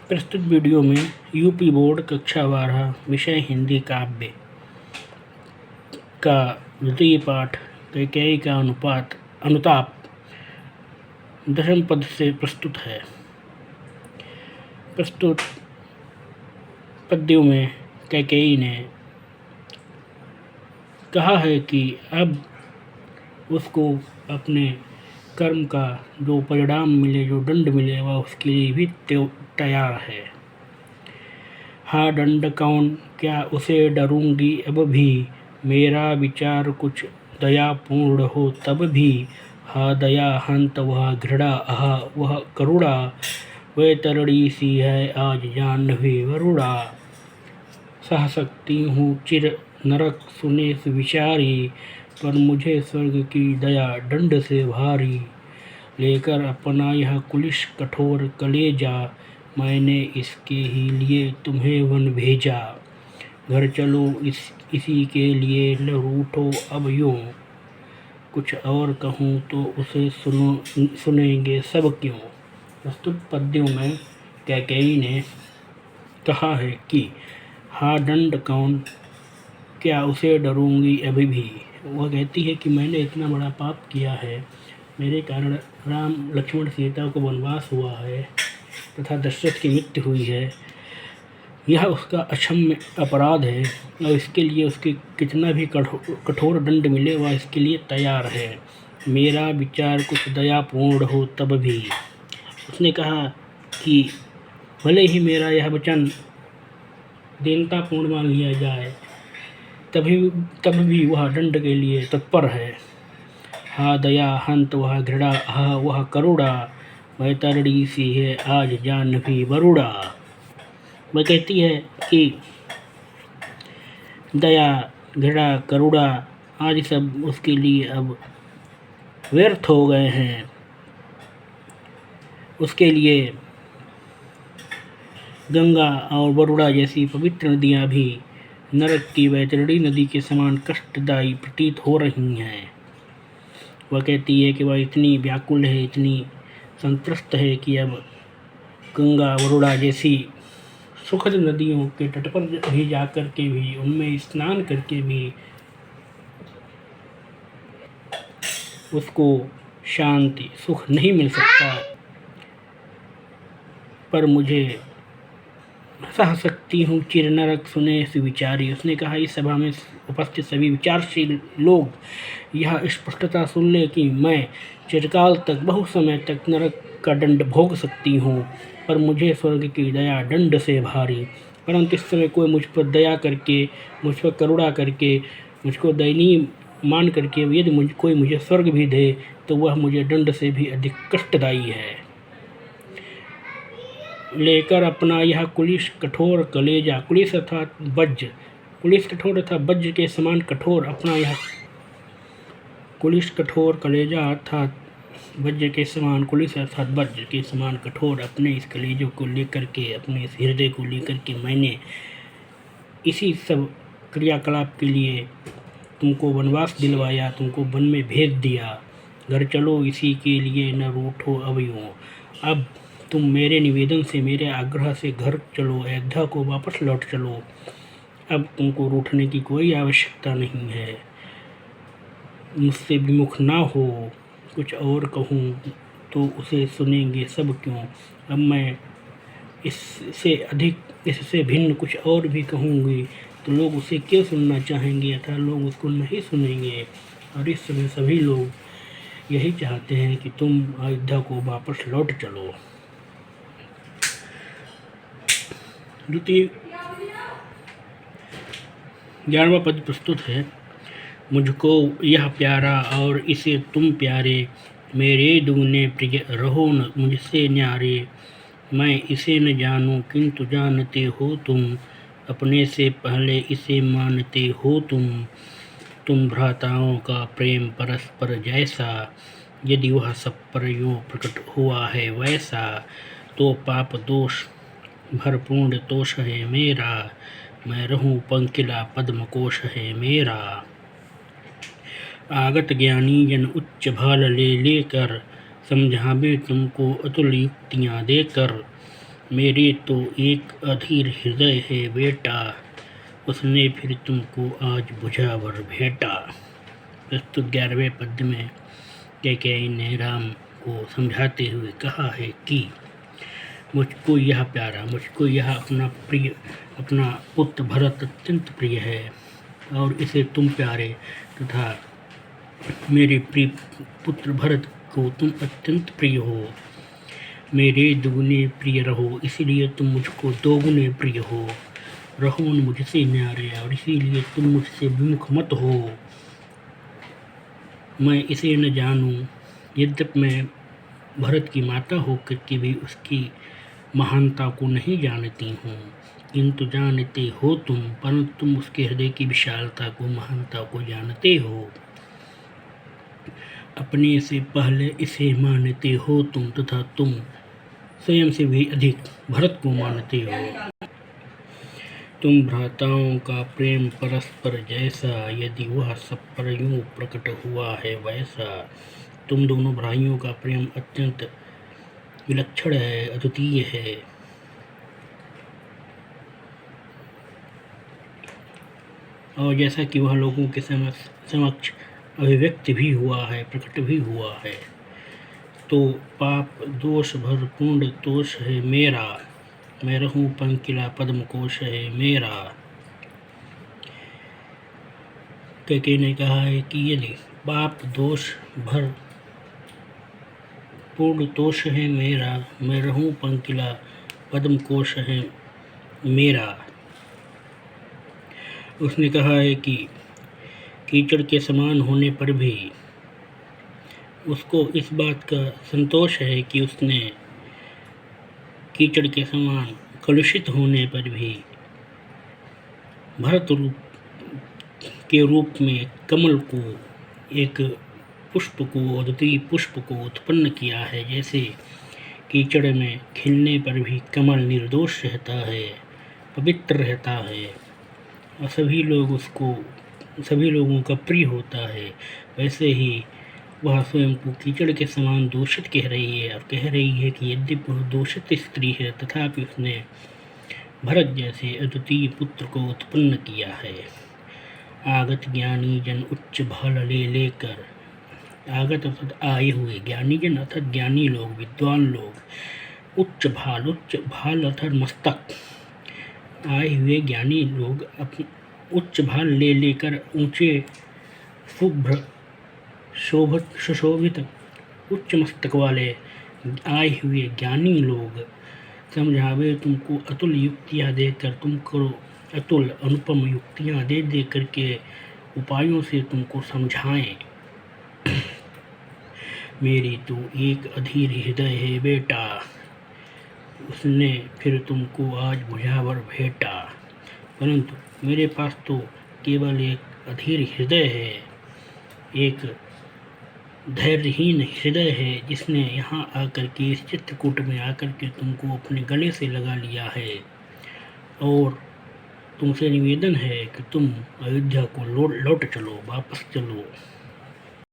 प्रस्तुत वीडियो में UP board कक्षा 12 विषय हिंदी काव्य का द्वितीय पाठ कैकेयी का अनुताप दशम पद से प्रस्तुत है। प्रस्तुत पद्यों में कैकेयी ने कहा है कि अब उसको अपने कर्म का जो परिणाम मिले, जो दंड मिले, वह उसके लिए भी तैयार है। हाँ दंड कौन, क्या उसे डरूंगी अब भी, मेरा विचार कुछ दयापूर्ण हो तब भी। हा दया हंत वह घृणा, आहा वह करुणा, वह तरड़ी सी है आज जाह्नवी वरुणा। सह सकती हूँ चिर नरक सुने विचारी, पर मुझे स्वर्ग की दया दंड से भारी। लेकर अपना यह कुलिश कठोर कलेजा, मैंने इसके ही लिए तुम्हें वन भेजा। घर चलो इसी के लिए न रूठो अब यूं, कुछ और कहूँ तो उसे सुनेंगे सब क्यों। प्रस्तुत पद्यों में कैकेयी ने कहा है कि हाँ दंड कौन, क्या उसे डरूंगी अभी भी। वह कहती है कि मैंने इतना बड़ा पाप किया है, मेरे कारण राम लक्ष्मण सीता को वनवास हुआ है तथा दशरथ की मृत्यु हुई है। यह उसका अक्षम्य अपराध है और इसके लिए उसके कितना भी कठोर दंड मिले, वह इसके लिए तैयार है। मेरा विचार कुछ दयापूर्ण हो तब भी। उसने कहा कि भले ही मेरा यह वचन दीनतापूर्ण मान लिया जाए, तब भी वह दंड के लिए तत्पर है। हा दया हंत वह घृणा, हा वह करुणा, वह तरड़ी सी है आज जाह्नवी वरुणा। वह कहती है कि दया घृणा करुणा आदि सब उसके लिए अब व्यर्थ हो गए हैं। उसके लिए गंगा और वरुणा जैसी पवित्र नदियाँ भी नरक की वैतरणी नदी के समान कष्टदायी प्रतीत हो रही हैं। वह कहती है कि वह इतनी व्याकुल है, इतनी संत्रस्त है कि अब गंगा वरुणा जैसी सुखद नदियों के तट पर भी जाकर के भी, उनमें स्नान करके भी उसको शांति सुख नहीं मिल सकता। पर मुझे सह सकती हूँ चिर नरक सुने विचारी। उसने कहा इस सभा में उपस्थित सभी विचारशील लोग यह स्पष्टता सुन ले कि मैं चिरकाल तक, बहुत समय तक नरक का दंड भोग सकती हूँ, पर मुझे स्वर्ग की दया दंड से भारी। परंतु इस समय कोई मुझ पर दया करके, मुझ पर करुणा करके, मुझको दयनीय मान करके यदि कोई मुझे स्वर्ग भी दे, तो वह मुझे दंड से भी अधिक कष्टदायी है। लेकर अपना यह कुलिश कठोर कलेजा, कुलिश अर्थात वज्र, कुलिश कठोर अर्थात वज्र के समान कठोर, अपना यह कुलिश कठोर कलेजा अर्थात वज्र के समान, कुलिश अर्थात वज्र के समान कठोर अपने इस कलेजों को लेकर के, अपने इस हृदय को लेकर के मैंने इसी सब क्रियाकलाप के लिए तुमको वनवास दिलवाया, तुमको वन में भेज दिया। घर चलो इसी के लिए न रूठो अब यूं, अब तुम मेरे निवेदन से, मेरे आग्रह से घर चलो, अयोध्या को वापस लौट चलो। अब तुमको रूठने की कोई आवश्यकता नहीं है, मुझसे विमुख ना हो। कुछ और कहूँ तो उसे सुनेंगे सब क्यों। अब मैं इससे भिन्न कुछ और भी कहूँगी तो लोग उसे क्यों सुनना चाहेंगे, अतः लोग उसको नहीं सुनेंगे। और इस समय सभी लोग यही चाहते हैं कि तुम अयोध्या को वापस लौट चलो। द्वितीय 11वां पद प्रस्तुत है। मुझको यह प्यारा और इसे तुम प्यारे, मेरे दुगने प्रिय रहो न मुझसे न्यारे। मैं इसे न जानूं किंतु जानते हो तुम, अपने से पहले इसे मानते हो तुम भ्राताओं का प्रेम परस्पर जैसा, यदि वह सब पर यूं प्रकट हुआ है वैसा, तो पाप दोष भरपूर्ण तोष है मेरा, मैं रहूं पंकिला पद्मकोश है मेरा। आगत ज्ञानी जन उच्च भाल ले लेकर, समझावे तुमको अतुल युक्तियाँ देकर। मेरे तो एक अधीर हृदय है बेटा, उसने फिर तुमको आज बुझावर भेंटा। प्रस्तुत 11वें पद्य में कैकेयी ने राम को समझाते हुए कहा है कि मुझको यह प्यारा, मुझको यह अपना पुत्र भरत अत्यंत प्रिय है और इसे तुम प्यारे तथा मेरे प्रिय पुत्र भरत को तुम अत्यंत प्रिय हो। मेरे दुगुने प्रिय रहो, इसीलिए तुम मुझको दोगुने प्रिय हो। रहो मुझसे न्यारे और इसीलिए तुम मुझसे विमुख मत हो। मैं इसे न जानूं, यद्यपि मैं भरत की माता होकर के भी उसकी महानता को नहीं जानती हूँ, किंतु जानते हो तुम, परंतु तुम उसके हृदय की विशालता को, महानता को जानते हो। अपने से पहले इसे मानते हो तुम, तथा तुम स्वयं से भी अधिक भरत को मानते हो। तुम भ्राताओं का प्रेम परस्पर जैसा, यदि वह सब पर यूं प्रकट हुआ है वैसा। तुम दोनों भाइयों का प्रेम अत्यंत विलक्षण है, अद्वितीय है। और जैसा कि वह लोगों के समक्ष अभिव्यक्त भी हुआ है, प्रकट भी हुआ है। तो पाप दोष भरपूर्ण दोष है मेरा, मैं रहूं पंकिला पद्म कोश है मेरा। कैकेयी ने कहा है कि यदि पाप दोष भर पूर्ण दोष है मेरा, मैं रहूं पंकिला पद्म कोश है मेरा। उसने कहा है कि कीचड़ के समान होने पर भी उसको इस बात का संतोष है कि उसने कीचड़ के समान कलुषित होने पर भी भरत के रूप में कमल को, एक पुष्प को, अद्वितीय पुष्प को उत्पन्न किया है। जैसे कीचड़ में खिलने पर भी कमल निर्दोष रहता है, पवित्र रहता है और सभी लोगों का प्रिय होता है, वैसे ही वह स्वयं को कीचड़ के समान दूषित कह रही है और कह रही है कि यद्यपि वह दूषित स्त्री है तथापि उसने भरत जैसे अद्वितीय पुत्र को उत्पन्न किया है। आगत ज्ञानी जन उच्च भाल ले लेकर, आगत अर्थात आए हुए, ज्ञानी जन अर्थात ज्ञानी लोग, विद्वान लोग, उच्च भाल अर्थात मस्तक, आए हुए ज्ञानी लोग उच्च भाल ले लेकर ऊंचे शुभ्र सुशोभित उच्च मस्तक वाले आए हुए ज्ञानी लोग समझावे तुमको अतुल युक्तियाँ देकर, तुमको अतुल अनुपम युक्तियाँ दे करके उपायों से तुमको समझाएं। मेरी तो एक अधीर हृदय है बेटा, उसने फिर तुमको आज बुझावर भेंटा। परंतु मेरे पास तो केवल एक अधीर हृदय है, एक धैर्यहीन हृदय है, जिसने यहाँ आकर के इस चित्रकूट में आकर के तुमको अपने गले से लगा लिया है और तुमसे निवेदन है कि तुम अयोध्या को लौट चलो, वापस चलो।